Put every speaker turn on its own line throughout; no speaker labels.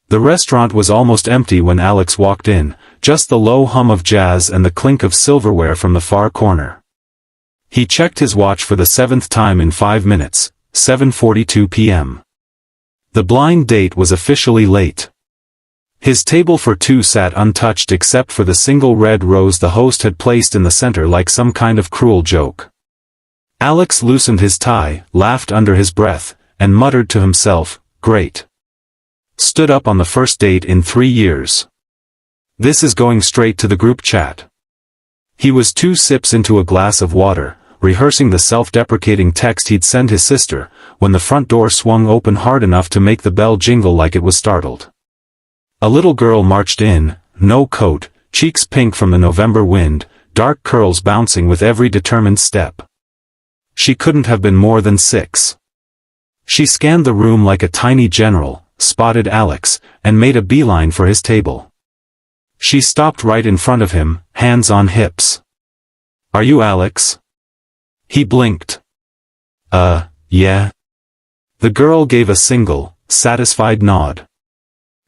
The restaurant was almost empty when Alex walked in, just the low hum of jazz and the clink of silverware from the far corner. He checked his watch for the 7th time in 5 minutes, 7:42 p.m. The blind date was officially late. His table for two sat untouched except for the single red rose the host had placed in the center like some kind of cruel joke. Alex loosened his tie, laughed under his breath, and muttered to himself, "Great. Stood up on the first date in 3 years. This is going straight to the group chat." He was 2 sips into a glass of water, rehearsing the self-deprecating text he'd send his sister, when the front door swung open hard enough to make the bell jingle like it was startled. A little girl marched in, no coat, cheeks pink from the November wind, dark curls bouncing with every determined step. She couldn't have been more than 6. She scanned the room like a tiny general, spotted Alex, and made a beeline for his table. She stopped right in front of him, hands on hips. "Are you Alex?" He blinked. Yeah." The girl gave a single, satisfied nod.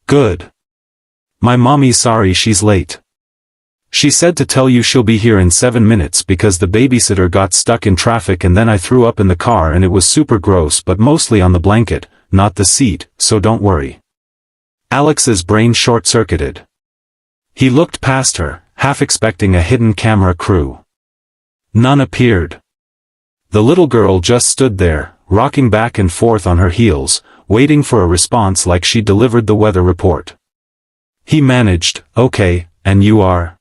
"Good. My mommy's sorry she's late. She said to tell you she'll be here in 7 minutes because the babysitter got stuck in traffic and then I threw up in the car and it was super gross but mostly on the blanket, not the seat, so don't worry." Alex's brain short-circuited. He looked past her, half expecting a hidden camera crew. None appeared. The little girl just stood there, rocking back and forth on her heels, waiting for a response like she delivered the weather report. He managed, "Okay, and you are?"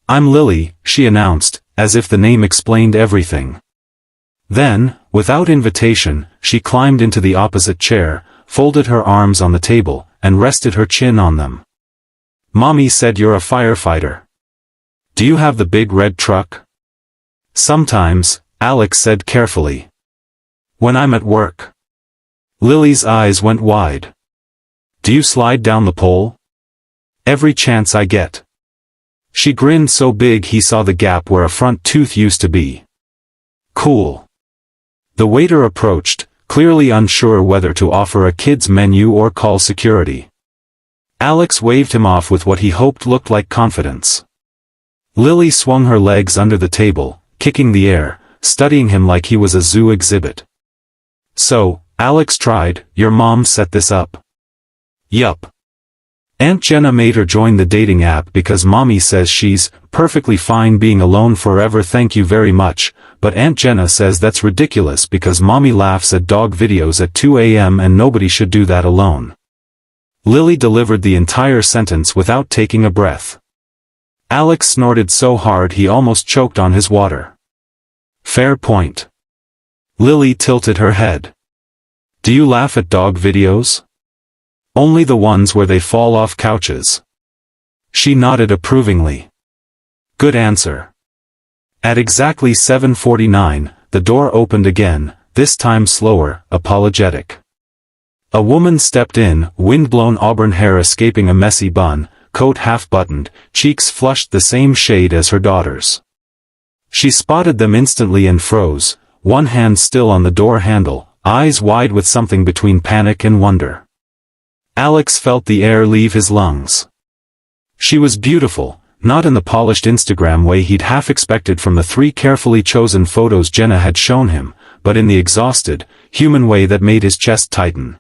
"I'm Lily," she announced, as if the name explained everything. Then, without invitation, she climbed into the opposite chair, folded her arms on the table, and rested her chin on them. "Mommy said you're a firefighter. Do you have the big red truck?" "Sometimes," Alex said carefully. "When I'm at work." Lily's eyes went wide. "Do you slide down the pole?" "Every chance I get." She grinned so big he saw the gap where a front tooth used to be. "Cool." The waiter approached, clearly unsure whether to offer a kid's menu or call security. Alex waved him off with what he hoped looked like confidence. Lily swung her legs under the table, kicking the air, studying him like he was a zoo exhibit. "So, Alex tried, your mom set this up?" "Yup. Aunt Jenna made her join the dating app because mommy says she's perfectly fine being alone forever, thank you very much, but Aunt Jenna says that's ridiculous because mommy laughs at dog videos at 2 a.m. and nobody should do that alone." Lily delivered the entire sentence without taking a breath. Alex snorted so hard he almost choked on his water. "Fair point." Lily tilted her head. "Do you laugh at dog videos?" "Only the ones where they fall off couches." She nodded approvingly. "Good answer." At exactly 7:49, the door opened again, this time slower, apologetic. A woman stepped in, wind-blown auburn hair escaping a messy bun, coat half-buttoned, cheeks flushed the same shade as her daughter's. She spotted them instantly and froze, one hand still on the door handle, eyes wide with something between panic and wonder. Alex felt the air leave his lungs. She was beautiful, not in the polished Instagram way he'd half expected from the 3 carefully chosen photos Jenna had shown him, but in the exhausted, human way that made his chest tighten.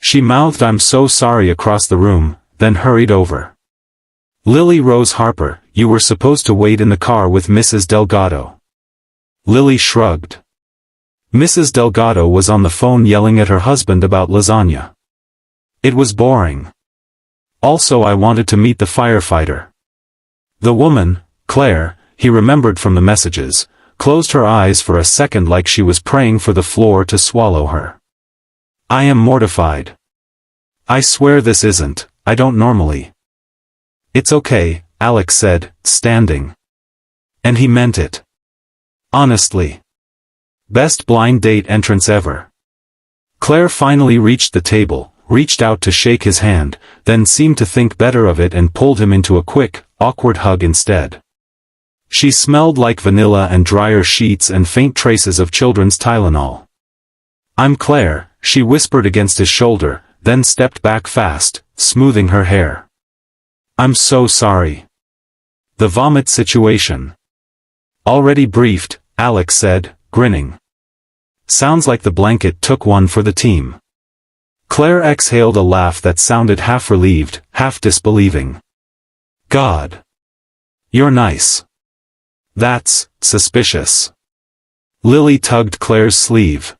She mouthed "I'm so sorry" across the room, then hurried over. "Lily Rose Harper, you were supposed to wait in the car with Mrs. Delgado." Lily shrugged. Mrs. Delgado was on the phone yelling at her husband about lasagna. It was boring. Also, I wanted to meet the firefighter. The woman, Claire, he remembered from the messages, closed her eyes for a second like she was praying for the floor to swallow her. "I am mortified. I swear this isn't, I don't normally." "It's okay," Alex said, standing. And he meant it. Honestly. Best blind date entrance ever. Claire finally reached the table, reached out to shake his hand, then seemed to think better of it and pulled him into a quick, awkward hug instead. She smelled like vanilla and dryer sheets and faint traces of children's Tylenol. "I'm Claire," she whispered against his shoulder, then stepped back fast, smoothing her hair. "I'm so sorry." "The vomit situation." "Already briefed," Alex said, grinning. "Sounds like the blanket took one for the team." Claire exhaled a laugh that sounded half relieved, half disbelieving. "God. You're nice." "That's suspicious." Lily tugged Claire's sleeve.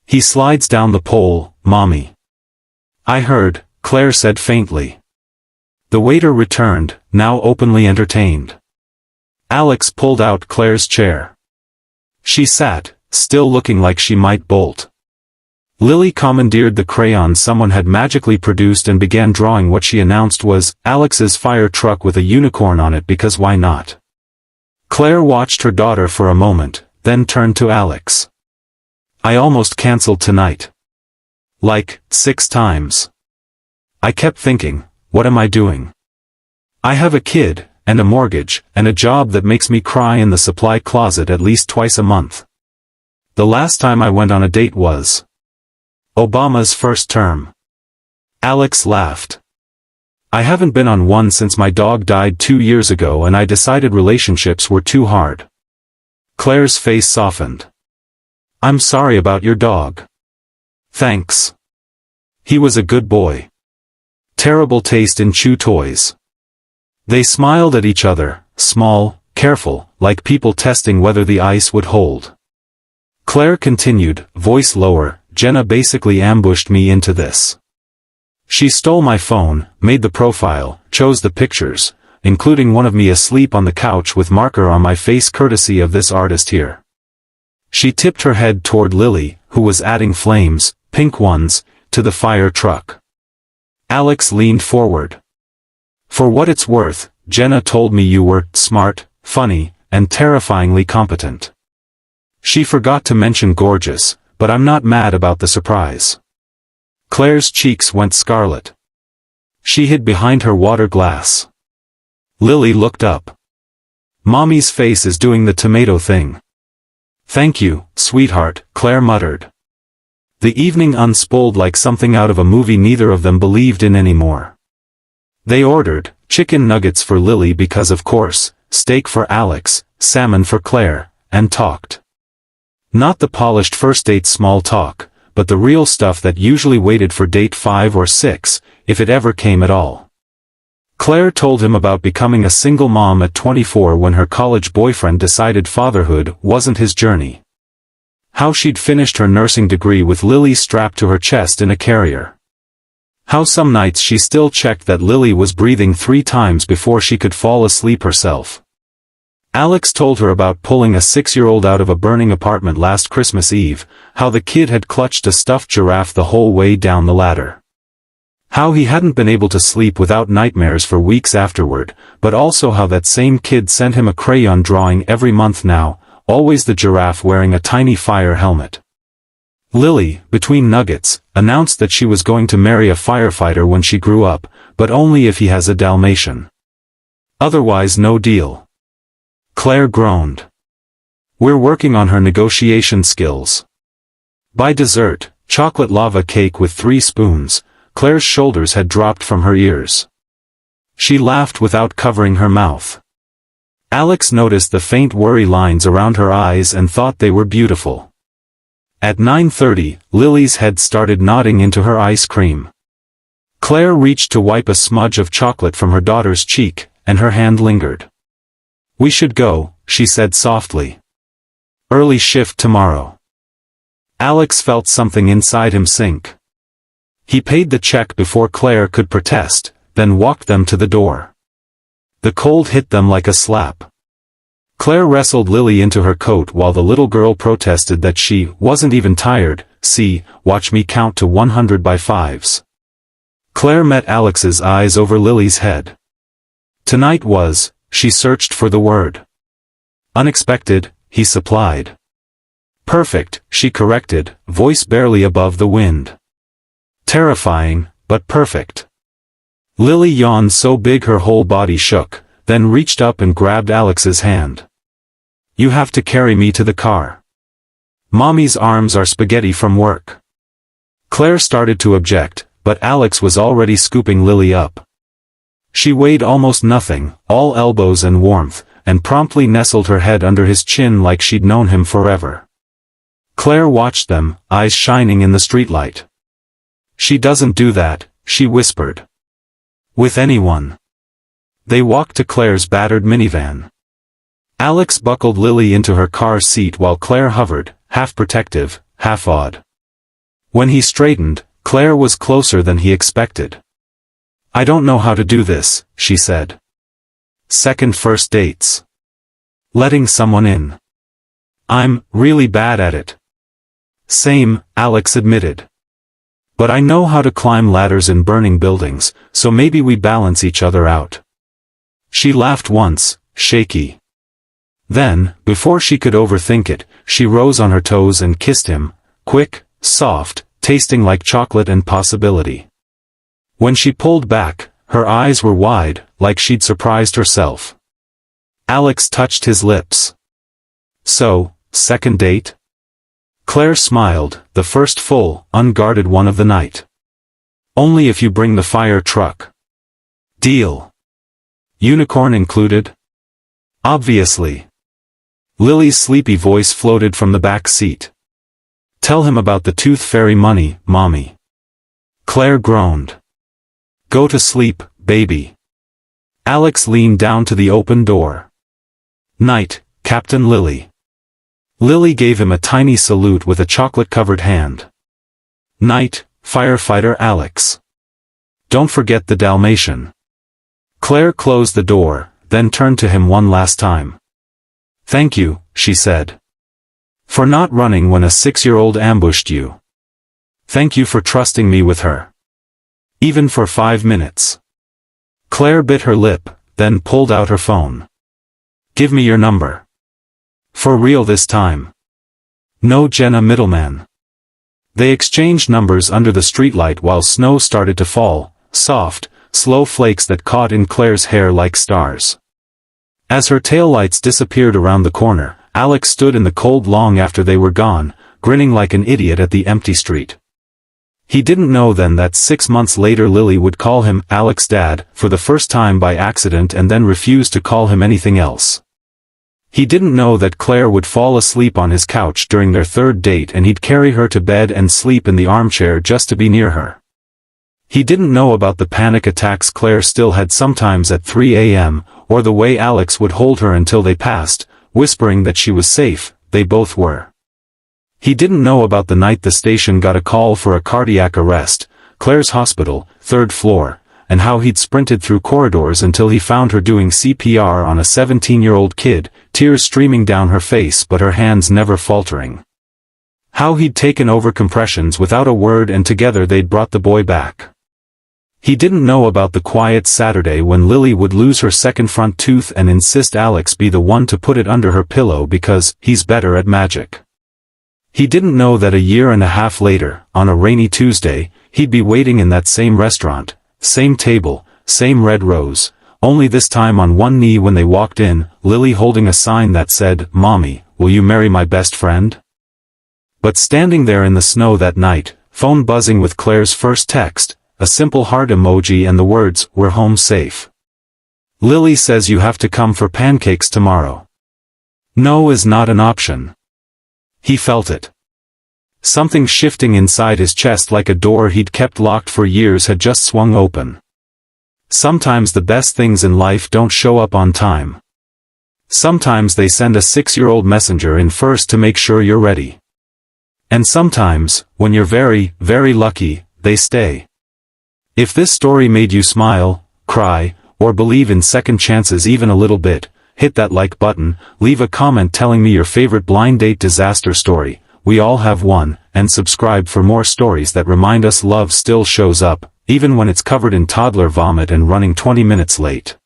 "He slides down the pole, Mommy." "I heard," Claire said faintly. The waiter returned, now openly entertained. Alex pulled out Claire's chair. She sat, still looking like she might bolt. Lily commandeered the crayon someone had magically produced and began drawing what she announced was Alex's fire truck with a unicorn on it because why not? Claire watched her daughter for a moment, then turned to Alex. "I almost canceled tonight. Like, 6 times. I kept thinking, what am I doing? I have a kid, and a mortgage, and a job that makes me cry in the supply closet at least twice a month. The last time I went on a date was Obama's first term." Alex laughed. "I haven't been on one since my dog died 2 years ago and I decided relationships were too hard." Claire's face softened. "I'm sorry about your dog." "Thanks. He was a good boy. Terrible taste in chew toys." They smiled at each other, small, careful, like people testing whether the ice would hold. Claire continued, voice lower, "Jenna basically ambushed me into this. She stole my phone, made the profile, chose the pictures, including one of me asleep on the couch with marker on my face courtesy of this artist here." She tipped her head toward Lily, who was adding flames, pink ones, to the fire truck. Alex leaned forward. "For what it's worth, Jenna told me you were smart, funny, and terrifyingly competent. She forgot to mention gorgeous, but I'm not mad about the surprise." Claire's cheeks went scarlet. She hid behind her water glass. Lily looked up. "Mommy's face is doing the tomato thing." "Thank you, sweetheart," Claire muttered. The evening unspooled like something out of a movie neither of them believed in anymore. They ordered chicken nuggets for Lily because of course, steak for Alex, salmon for Claire, and talked. Not the polished first date small talk, but the real stuff that usually waited for date 5 or 6, if it ever came at all. Claire told him about becoming a single mom at 24 when her college boyfriend decided fatherhood wasn't his journey. How she'd finished her nursing degree with Lily strapped to her chest in a carrier. How some nights she still checked that Lily was breathing 3 times before she could fall asleep herself. Alex told her about pulling a 6-year-old out of a burning apartment last Christmas Eve, how the kid had clutched a stuffed giraffe the whole way down the ladder. How he hadn't been able to sleep without nightmares for weeks afterward, but also how that same kid sent him a crayon drawing every month now, always the giraffe wearing a tiny fire helmet. Lily, between nuggets, announced that she was going to marry a firefighter when she grew up, but only if he has a Dalmatian. Otherwise no deal. Claire groaned. "We're working on her negotiation skills." By dessert, chocolate lava cake with 3 spoons, Claire's shoulders had dropped from her ears. She laughed without covering her mouth. Alex noticed the faint worry lines around her eyes and thought they were beautiful. At 9:30, Lily's head started nodding into her ice cream. Claire reached to wipe a smudge of chocolate from her daughter's cheek, and her hand lingered. "We should go," she said softly. "Early shift tomorrow." Alex felt something inside him sink. He paid the check before Claire could protest, then walked them to the door. The cold hit them like a slap. Claire wrestled Lily into her coat while the little girl protested that she wasn't even tired. "See, watch me count to 100 by 5s. Claire met Alex's eyes over Lily's head. Tonight was, she searched for the word. Unexpected, he supplied. Perfect, she corrected, voice barely above the wind. Terrifying, but perfect. Lily yawned so big her whole body shook, then reached up and grabbed Alex's hand. "You have to carry me to the car. Mommy's arms are spaghetti from work." Claire started to object, but Alex was already scooping Lily up. She weighed almost nothing, all elbows and warmth, and promptly nestled her head under his chin like she'd known him forever. Claire watched them, eyes shining in the streetlight. "She doesn't do that," she whispered. "With anyone." They walked to Claire's battered minivan. Alex buckled Lily into her car seat while Claire hovered, half protective, half awed. When he straightened, Claire was closer than he expected. "I don't know how to do this," she said. "Second first dates. Letting someone in. I'm really bad at it." "Same," Alex admitted. "But I know how to climb ladders in burning buildings, so maybe we balance each other out." She laughed once, shaky. Then, before she could overthink it, she rose on her toes and kissed him, quick, soft, tasting like chocolate and possibility. When she pulled back, her eyes were wide, like she'd surprised herself. Alex touched his lips. "So, second date?" Claire smiled, the first full, unguarded one of the night. "Only if you bring the fire truck." "Deal. Unicorn included?" "Obviously." Lily's sleepy voice floated from the back seat. "Tell him about the tooth fairy money, Mommy." Claire groaned. "Go to sleep, baby." Alex leaned down to the open door. "Night, Captain Lily." Lily gave him a tiny salute with a chocolate-covered hand. "Night, Firefighter Alex. Don't forget the Dalmatian." Claire closed the door, then turned to him one last time. "Thank you," she said. "For not running when a 6-year-old ambushed you. Thank you for trusting me with her. Even for 5 minutes." Claire bit her lip, then pulled out her phone. "Give me your number. For real this time. No Jenna middleman." They exchanged numbers under the streetlight while snow started to fall, soft, slow flakes that caught in Claire's hair like stars. As her taillights disappeared around the corner, Alex stood in the cold long after they were gone, grinning like an idiot at the empty street. He didn't know then that 6 months later Lily would call him Alex's dad for the first time by accident and then refuse to call him anything else. He didn't know that Claire would fall asleep on his couch during their third date and he'd carry her to bed and sleep in the armchair just to be near her. He didn't know about the panic attacks Claire still had sometimes at 3 a.m., or the way Alex would hold her until they passed, whispering that she was safe. They both were. He didn't know about the night the station got a call for a cardiac arrest, Claire's hospital, 3rd floor, and how he'd sprinted through corridors until he found her doing CPR on a 17-year-old kid, tears streaming down her face but her hands never faltering. How he'd taken over compressions without a word and together they'd brought the boy back. He didn't know about the quiet Saturday when Lily would lose her second front tooth and insist Alex be the one to put it under her pillow because he's better at magic. He didn't know that a year and a half later, on a rainy Tuesday, he'd be waiting in that same restaurant, same table, same red rose, only this time on one knee when they walked in, Lily holding a sign that said, "Mommy, will you marry my best friend?" But standing there in the snow that night, phone buzzing with Claire's first text, a simple heart emoji and the words, "We're home safe. Lily says you have to come for pancakes tomorrow." No is not an option. He felt it. Something shifting inside his chest like a door he'd kept locked for years had just swung open. Sometimes the best things in life don't show up on time. Sometimes they send a 6-year-old messenger in first to make sure you're ready. And sometimes, when you're very, very lucky, they stay. If this story made you smile, cry, or believe in second chances even a little bit, hit that like button, leave a comment telling me your favorite blind date disaster story, we all have one, and subscribe for more stories that remind us love still shows up, even when it's covered in toddler vomit and running 20 minutes late.